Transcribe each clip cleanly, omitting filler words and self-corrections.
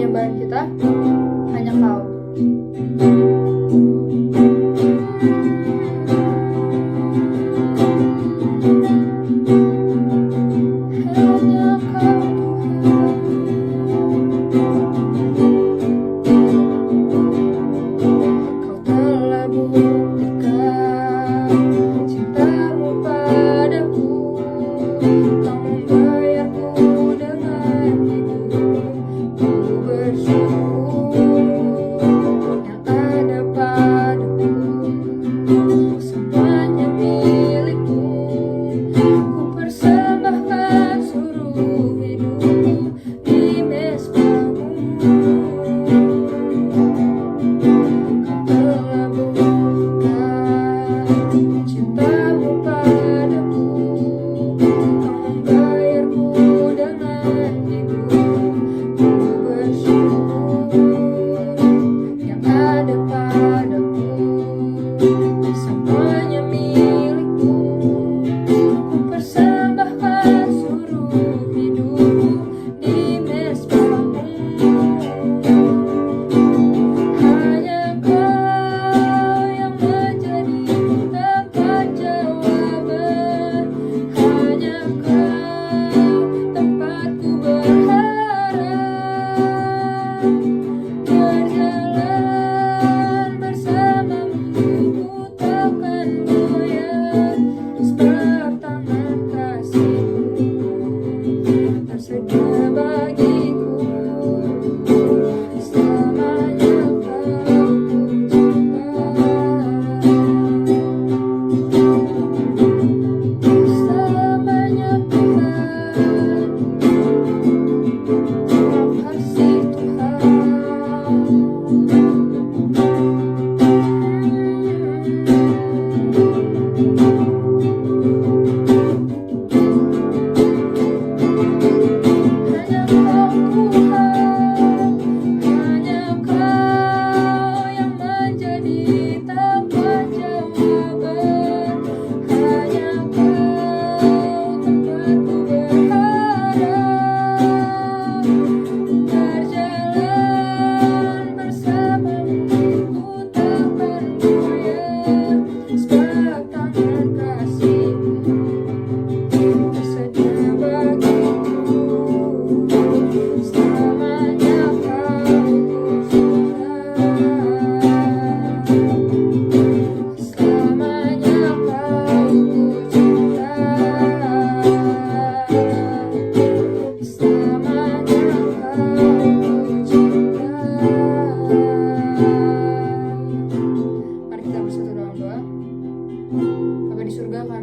penyembahan kita hanya Kau.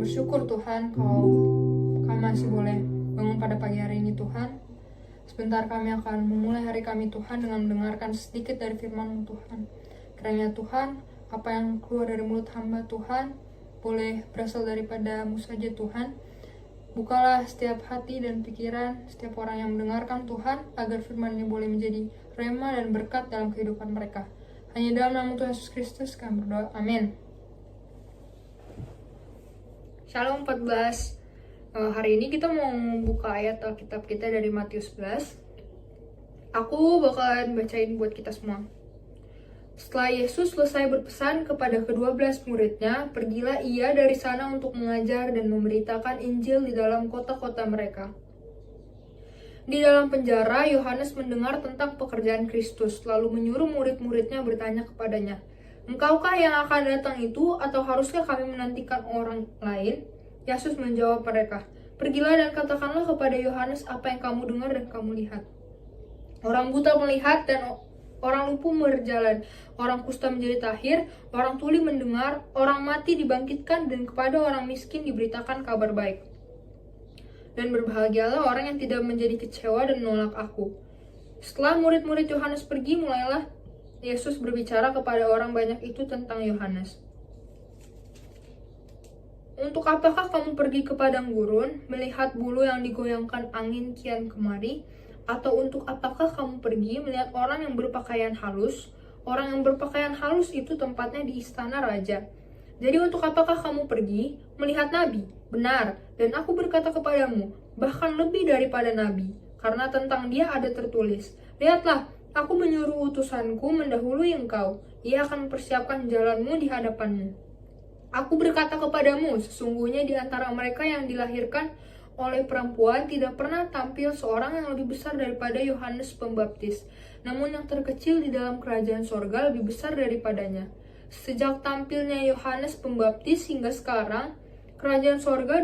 Bersyukur Tuhan kami masih boleh bangun pada pagi hari ini Tuhan. Sebentar kami akan memulai hari kami Tuhan dengan mendengarkan sedikit dari firman Tuhan. Kiranya Tuhan, apa yang keluar dari mulut hamba Tuhan boleh berasal daripada-Mu saja Tuhan. Bukalah setiap hati dan pikiran setiap orang yang mendengarkan Tuhan, agar firman ini boleh menjadi rema dan berkat dalam kehidupan mereka. Hanya dalam nama Tuhan Yesus Kristus kami berdoa, amin. Shalom 14. Hari ini kita mau buka ayat Alkitab kita dari Matius 11. Aku bakalan bacain buat kita semua. Setelah Yesus selesai berpesan kepada ke-12 muridnya, pergilah ia dari sana untuk mengajar dan memberitakan Injil di dalam kota-kota mereka. Di dalam penjara, Yohanes mendengar tentang pekerjaan Kristus, lalu menyuruh murid-muridnya bertanya kepadanya, "Engkaukah yang akan datang itu, atau haruskah kami menantikan orang lain?" Yesus menjawab mereka, "Pergilah dan katakanlah kepada Yohanes apa yang kamu dengar dan kamu lihat. Orang buta melihat dan orang lumpuh berjalan, orang kusta menjadi tahir, orang tuli mendengar, orang mati dibangkitkan, dan kepada orang miskin diberitakan kabar baik. Dan berbahagialah orang yang tidak menjadi kecewa dan menolak aku." Setelah murid-murid Yohanes pergi, mulailah Yesus berbicara kepada orang banyak itu tentang Yohanes. "Untuk apakah kamu pergi ke padang gurun, melihat bulu yang digoyangkan angin kian kemari? Atau untuk apakah kamu pergi melihat orang yang berpakaian halus? Orang yang berpakaian halus itu tempatnya di istana raja. Jadi untuk apakah kamu pergi melihat nabi? Benar, dan aku berkata kepadamu, bahkan lebih daripada nabi, karena tentang dia ada tertulis, lihatlah, Aku menyuruh utusanku mendahului engkau. Ia akan mempersiapkan jalanmu di hadapanmu. Aku berkata kepadamu, sesungguhnya di antara mereka yang dilahirkan oleh perempuan tidak pernah tampil seorang yang lebih besar daripada Yohanes Pembaptis. Namun yang terkecil di dalam kerajaan sorga lebih besar daripadanya. Sejak tampilnya Yohanes Pembaptis hingga sekarang, kerajaan sorga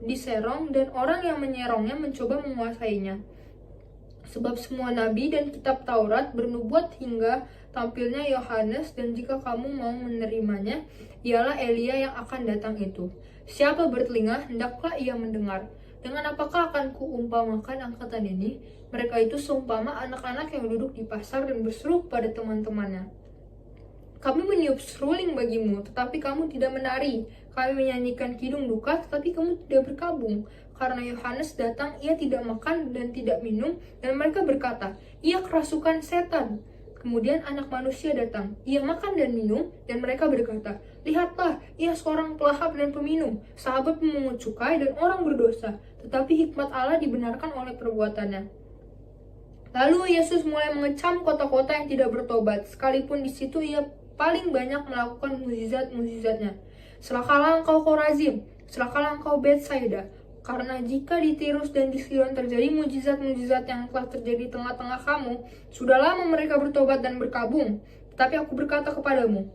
diserong dan orang yang menyerongnya mencoba menguasainya. Sebab semua nabi dan kitab Taurat bernubuat hingga tampilnya Yohanes, dan jika kamu mau menerimanya, ialah Elia yang akan datang itu. Siapa bertelinga, hendaklah ia mendengar. Dengan apakah akan kuumpamakan angkatan ini? Mereka itu seumpama anak-anak yang duduk di pasar dan berseru pada teman-temannya. Kami meniup seruling bagimu, tetapi kamu tidak menari. Kami menyanyikan kidung duka, tetapi kamu tidak berkabung. Karena Yohanes datang, ia tidak makan dan tidak minum, dan mereka berkata, ia kerasukan setan. Kemudian anak manusia datang, ia makan dan minum, dan mereka berkata, lihatlah, ia seorang pelahap dan peminum, sahabat pemungut cukai dan orang berdosa, tetapi hikmat Allah dibenarkan oleh perbuatannya. Lalu Yesus mulai mengecam kota-kota yang tidak bertobat, sekalipun di situ ia paling banyak melakukan mukjizat-mukjizatnya. Celakalah engkau Korazim, celakalah engkau Betsaida, karena jika di Tirus dan di Sidon terjadi mukjizat-mukjizat yang telah terjadi di tengah-tengah kamu, sudah lama mereka bertobat dan berkabung. Tetapi aku berkata kepadamu,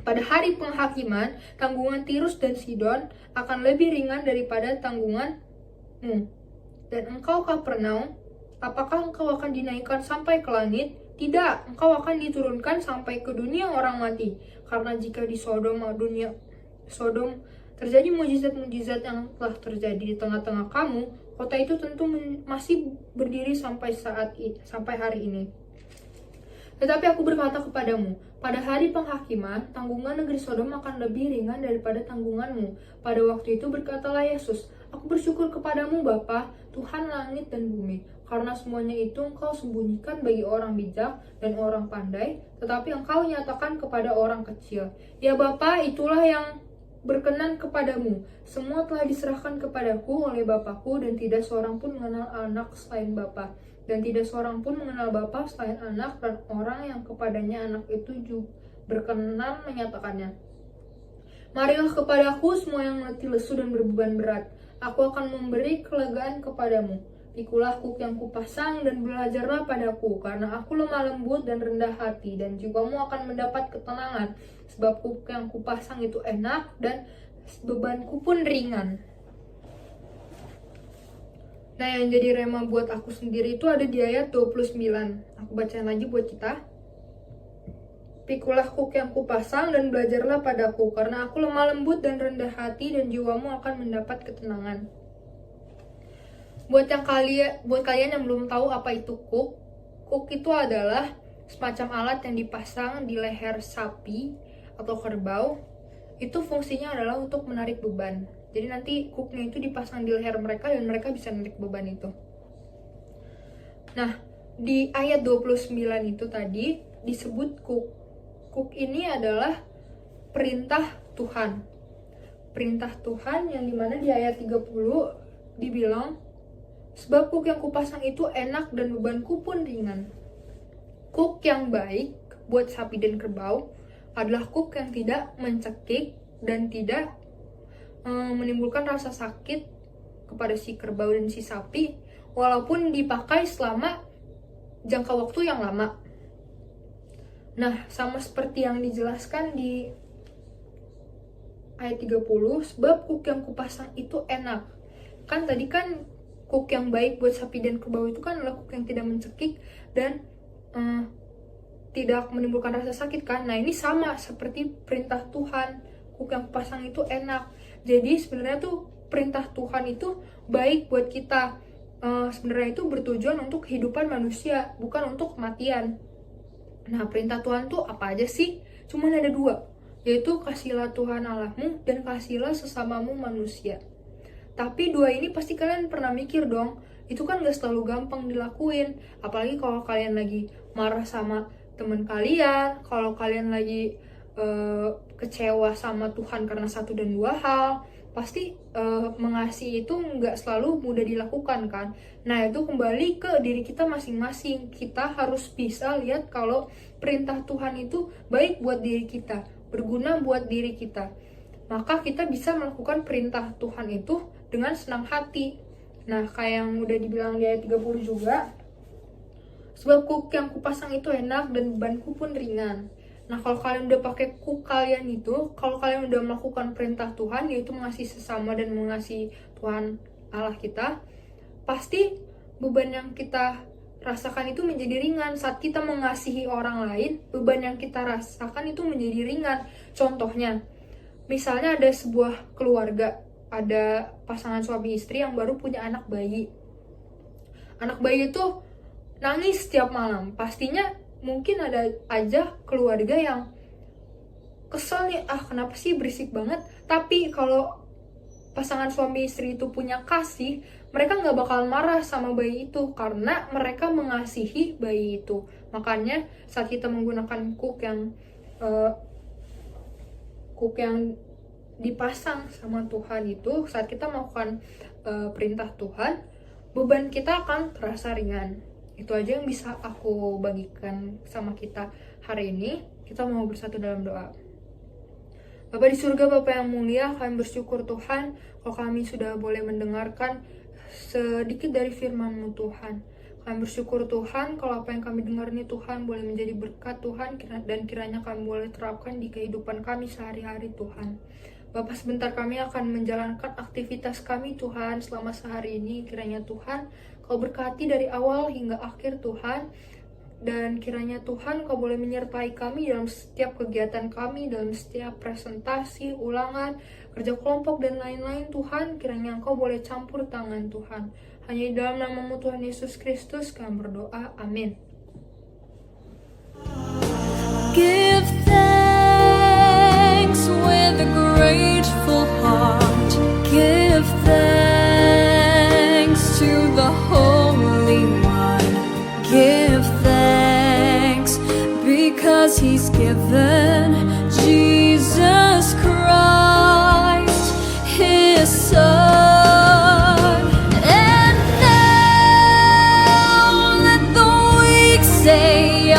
pada hari penghakiman, tanggungan Tirus dan Sidon akan lebih ringan daripada tanggunganmu. Dan engkau Kapernaum, apakah engkau akan dinaikkan sampai ke langit? Tidak, engkau akan diturunkan sampai ke dunia orang mati. Karena jika di Sodom terjadi mukjizat-mukjizat yang telah terjadi di tengah-tengah kamu, kota itu tentu masih berdiri sampai hari ini. Tetapi aku berkata kepadamu, pada hari penghakiman, tanggungan negeri Sodom akan lebih ringan daripada tanggunganmu. Pada waktu itu berkatalah Yesus, aku bersyukur kepadamu Bapa, Tuhan langit dan bumi, karena semuanya itu engkau sembunyikan bagi orang bijak dan orang pandai, tetapi engkau nyatakan kepada orang kecil. Ya Bapa, itulah yang berkenan kepadamu. Semua telah diserahkan kepadaku oleh Bapakku, dan tidak seorang pun mengenal anak selain Bapa, dan tidak seorang pun mengenal Bapa selain anak dan orang yang kepadanya anak itu juga berkenan menyatakannya. Marilah kepadaku semua yang letih lesu dan berbeban berat, aku akan memberi kelegaan kepadamu. Pikulah kuk yang kupasang dan belajarlah padaku, karena aku lemah lembut dan rendah hati, dan jiwamu akan mendapat ketenangan. Sebab kuk yang kupasang itu enak dan bebanku pun ringan. Nah, yang jadi rema buat aku sendiri itu ada di ayat 29. Aku bacain lagi buat kita. Pikulah kuk yang kupasang dan belajarlah padaku, karena aku lemah lembut dan rendah hati, dan jiwamu akan mendapat ketenangan. Buat kalian yang belum tahu apa itu kuk itu adalah semacam alat yang dipasang di leher sapi atau kerbau. Itu fungsinya adalah untuk menarik beban. Jadi nanti kuknya itu dipasang di leher mereka dan mereka bisa menarik beban itu. Nah, di ayat 29 itu tadi disebut kuk. Kuk ini adalah perintah Tuhan. Perintah Tuhan yang dimana di ayat 30 dibilang, sebab kuk yang kupasang itu enak dan bebanku pun ringan. Kuk yang baik buat sapi dan kerbau adalah kuk yang tidak mencekik dan tidak menimbulkan rasa sakit kepada si kerbau dan si sapi, walaupun dipakai selama jangka waktu yang lama. Nah, sama seperti yang dijelaskan di ayat 30, sebab kuk yang kupasang itu enak. Kan tadi kan kuk yang baik buat sapi dan kerbau itu kan adalah kuk yang tidak mencekik dan tidak menimbulkan rasa sakit kan. Nah, ini sama seperti perintah Tuhan. Kuk yang kupasang itu enak. Jadi sebenarnya tuh perintah Tuhan itu baik buat kita. Sebenarnya itu bertujuan untuk kehidupan manusia, bukan untuk kematian. Nah, perintah Tuhan tuh apa aja sih? Cuman ada 2, yaitu kasihlah Tuhan Allahmu dan kasihlah sesamamu manusia. Tapi 2 ini pasti kalian pernah mikir dong, itu kan gak selalu gampang dilakuin. Apalagi kalau kalian lagi marah sama teman kalian, kalau kalian lagi kecewa sama Tuhan karena 1 dan 2 hal, pasti mengasihi itu nggak selalu mudah dilakukan kan. Nah itu kembali ke diri kita masing-masing. Kita harus bisa lihat kalau perintah Tuhan itu baik buat diri kita, berguna buat diri kita. Maka kita bisa melakukan perintah Tuhan itu dengan senang hati. Nah kayak yang udah dibilang di ayat 30 juga, sebab kuk yang kupasang itu enak dan bebanku pun ringan. Nah kalau kalian udah pakai kuk kalian itu, kalau kalian udah melakukan perintah Tuhan, yaitu mengasihi sesama dan mengasihi Tuhan Allah kita, pasti beban yang kita rasakan itu menjadi ringan. Saat kita mengasihi orang lain, beban yang kita rasakan itu menjadi ringan. Contohnya, misalnya ada sebuah keluarga, ada pasangan suami istri yang baru punya anak bayi. Anak bayi itu nangis setiap malam. Pastinya mungkin ada aja keluarga yang kesel nih, kenapa sih berisik banget. Tapi kalau pasangan suami istri itu punya kasih, mereka nggak bakal marah sama bayi itu karena mereka mengasihi bayi itu. Makanya saat kita menggunakan kuk yang dipasang sama Tuhan itu, saat kita melakukan perintah Tuhan, beban kita akan terasa ringan. Itu aja yang bisa aku bagikan sama kita hari ini. Kita mau bersatu dalam doa. Bapa di surga, Bapa yang mulia, kami bersyukur Tuhan kalau kami sudah boleh mendengarkan sedikit dari firman-Mu Tuhan. Kami bersyukur Tuhan kalau apa yang kami dengar ini Tuhan boleh menjadi berkat Tuhan, dan kiranya kami boleh terapkan di kehidupan kami sehari-hari Tuhan. Bapak, sebentar kami akan menjalankan aktivitas kami Tuhan selama sehari ini. Kiranya Tuhan Kau berkati dari awal hingga akhir Tuhan. Dan kiranya Tuhan Kau boleh menyertai kami dalam setiap kegiatan kami, dalam setiap presentasi, ulangan, kerja kelompok, dan lain-lain Tuhan. Kiranya Engkau boleh campur tangan Tuhan. Hanya di dalam nama-Mu Tuhan Yesus Kristus kami berdoa. Amin. Give thanks with a grateful heart. Give thanks to the Holy One. Give thanks because He's given Jesus Christ, His Son. And now let the weak say,